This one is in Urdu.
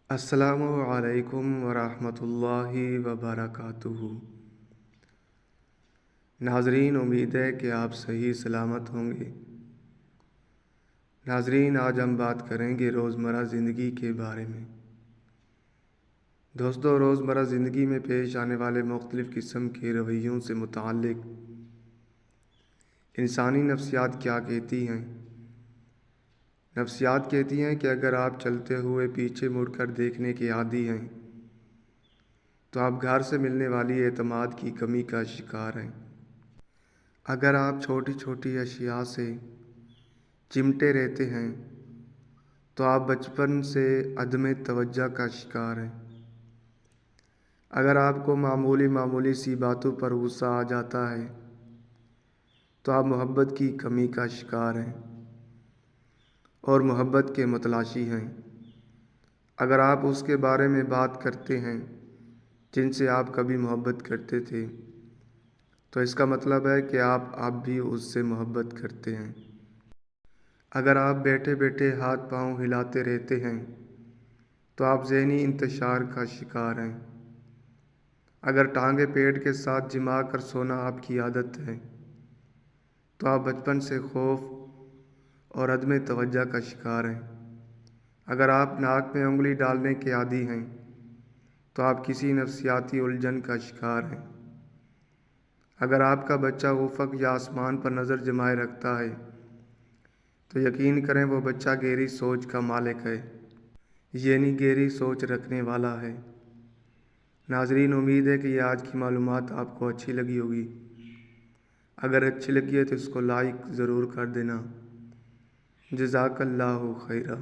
السلام علیکم ورحمۃ اللہ وبرکاتہ۔ ناظرین، امید ہے کہ آپ صحیح سلامت ہوں گے۔ ناظرین، آج ہم بات کریں گے روزمرہ زندگی کے بارے میں۔ دوستو، روزمرہ زندگی میں پیش آنے والے مختلف قسم کے رویوں سے متعلق انسانی نفسیات کیا کہتی ہیں؟ نفسیات کہتی ہیں کہ اگر آپ چلتے ہوئے پیچھے مڑ کر دیکھنے کے عادی ہیں تو آپ گھر سے ملنے والی اعتماد کی کمی کا شکار ہیں۔ اگر آپ چھوٹی چھوٹی اشیاء سے چمٹے رہتے ہیں تو آپ بچپن سے عدم توجہ کا شکار ہیں۔ اگر آپ کو معمولی سی باتوں پر غصہ آ جاتا ہے تو آپ محبت کی کمی کا شکار ہیں اور محبت کے متلاشی ہیں۔ اگر آپ اس کے بارے میں بات کرتے ہیں جن سے آپ کبھی محبت کرتے تھے تو اس کا مطلب ہے کہ آپ اب بھی اس سے محبت کرتے ہیں۔ اگر آپ بیٹھے بیٹھے ہاتھ پاؤں ہلاتے رہتے ہیں تو آپ ذہنی انتشار کا شکار ہیں۔ اگر ٹانگیں پیٹ کے ساتھ جما کر سونا آپ کی عادت ہے تو آپ بچپن سے خوف اور عدم توجہ کا شکار ہیں۔ اگر آپ ناک میں انگلی ڈالنے کے عادی ہیں تو آپ کسی نفسیاتی الجھن کا شکار ہیں۔ اگر آپ کا بچہ افق یا آسمان پر نظر جمائے رکھتا ہے تو یقین کریں وہ بچہ گہری سوچ کا مالک ہے، یعنی گہری سوچ رکھنے والا ہے۔ ناظرین، امید ہے کہ یہ آج کی معلومات آپ کو اچھی لگی ہوگی۔ اگر اچھی لگی ہے تو اس کو لائک ضرور کر دینا۔ جزاک اللہ خیرہ۔